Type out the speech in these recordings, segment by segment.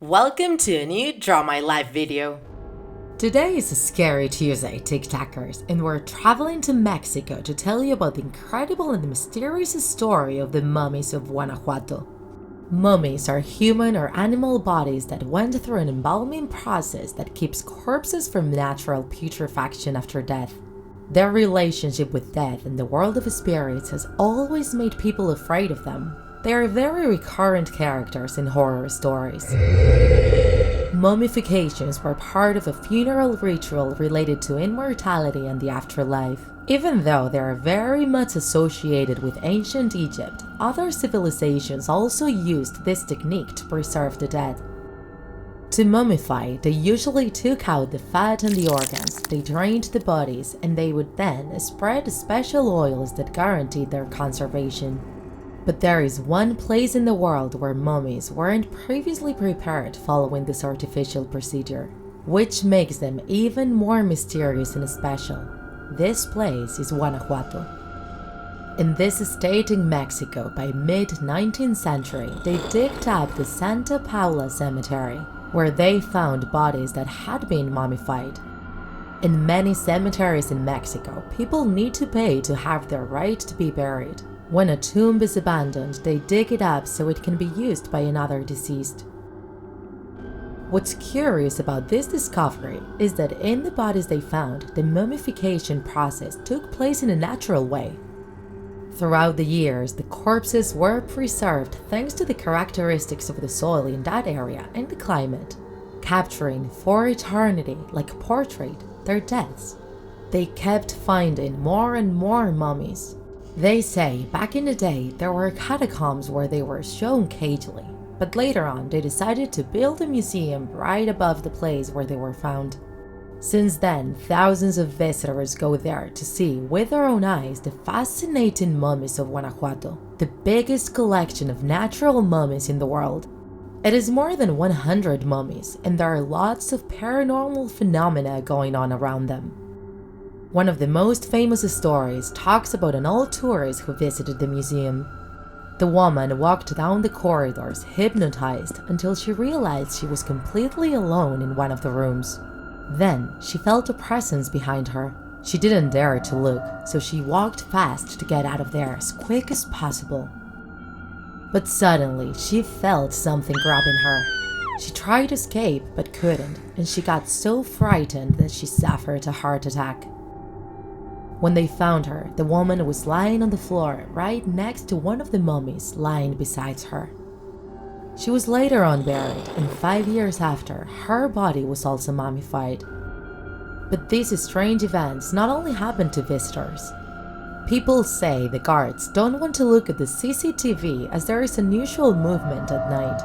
Welcome to a new Draw My Life video. Today is a scary Tuesday, TikTokers, and we're traveling to Mexico to tell you about the incredible and mysterious story of the mummies of Guanajuato. Mummies are human or animal bodies that went through an embalming process that keeps corpses from natural putrefaction after death. Their relationship with death and the world of spirits has always made people afraid of them. They are very recurrent characters in horror stories. Mummifications were part of a funeral ritual related to immortality and the afterlife. Even though they are very much associated with ancient Egypt, other civilizations also used this technique to preserve the dead. To mummify, they usually took out the fat and the organs, they drained the bodies, and they would then spread special oils that guaranteed their conservation. But there is one place in the world where mummies weren't previously prepared following this artificial procedure, which makes them even more mysterious and special. This place is Guanajuato. In this state in Mexico by mid-19th century, they digged up the Santa Paula Cemetery, where they found bodies that had been mummified. In many cemeteries in Mexico, people need to pay to have their right to be buried. When a tomb is abandoned, they dig it up so it can be used by another deceased. What's curious about this discovery is that in the bodies they found, the mummification process took place in a natural way. Throughout the years, the corpses were preserved thanks to the characteristics of the soil in that area and the climate, capturing for eternity, like a portrait, their deaths. They kept finding more and more mummies. They say back in the day there were catacombs where they were shown cagely, but later on they decided to build a museum right above the place where they were found. Since then, thousands of visitors go there to see with their own eyes the fascinating mummies of Guanajuato, the biggest collection of natural mummies in the world. It is more than 100 mummies, and there are lots of paranormal phenomena going on around them. One of the most famous stories talks about an old tourist who visited the museum. The woman walked down the corridors hypnotized until she realized she was completely alone in one of the rooms. Then she felt a presence behind her. She didn't dare to look, so she walked fast to get out of there as quick as possible. But suddenly she felt something grabbing her. She tried to escape but couldn't, and she got so frightened that she suffered a heart attack. When they found her, the woman was lying on the floor right next to one of the mummies lying beside her. She was later on buried, and 5 years after, her body was also mummified. But these strange events not only happen to visitors. People say the guards don't want to look at the CCTV as there is unusual movement at night.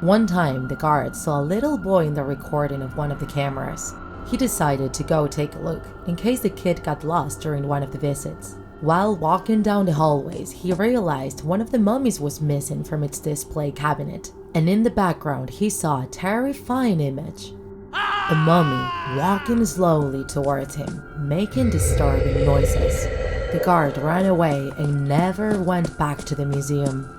One time, the guards saw a little boy in the recording of one of the cameras. He decided to go take a look, in case the kid got lost during one of the visits. While walking down the hallways, he realized one of the mummies was missing from its display cabinet, and in the background he saw a terrifying image. A mummy walking slowly towards him, making disturbing noises. The guard ran away and never went back to the museum.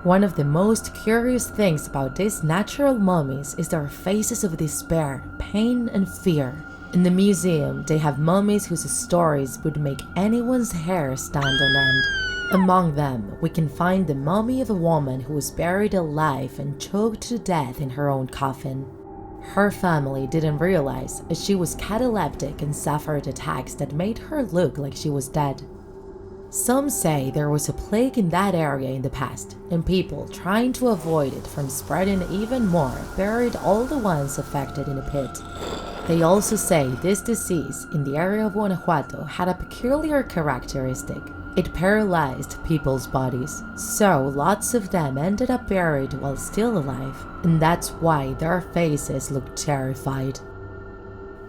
One of the most curious things about these natural mummies is their faces of despair, pain, and fear. In the museum, they have mummies whose stories would make anyone's hair stand on end. Among them, we can find the mummy of a woman who was buried alive and choked to death in her own coffin. Her family didn't realize, as she was cataleptic and suffered attacks that made her look like she was dead. Some say there was a plague in that area in the past, and people trying to avoid it from spreading even more buried all the ones affected in a pit. They also say this disease in the area of Guanajuato had a peculiar characteristic. It paralyzed people's bodies, so lots of them ended up buried while still alive, and that's why their faces looked terrified.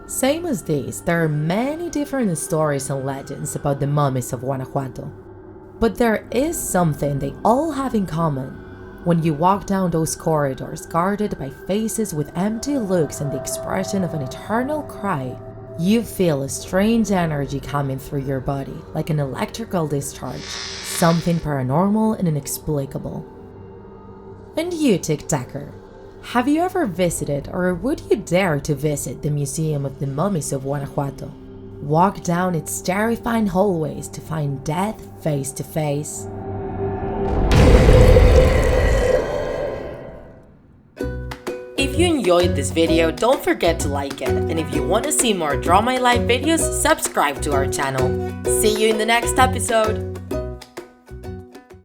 Same as these, there are many different stories and legends about the mummies of Guanajuato. But there is something they all have in common. When you walk down those corridors guarded by faces with empty looks and the expression of an eternal cry, you feel a strange energy coming through your body, like an electrical discharge, something paranormal and inexplicable. And you, TikToker, have you ever visited or would you dare to visit the Museum of the Mummies of Guanajuato? Walk down its terrifying hallways to find death face to face. If you enjoyed this video, don't forget to like it, and if you want to see more Draw My Life videos, subscribe to our channel. See you in the next episode!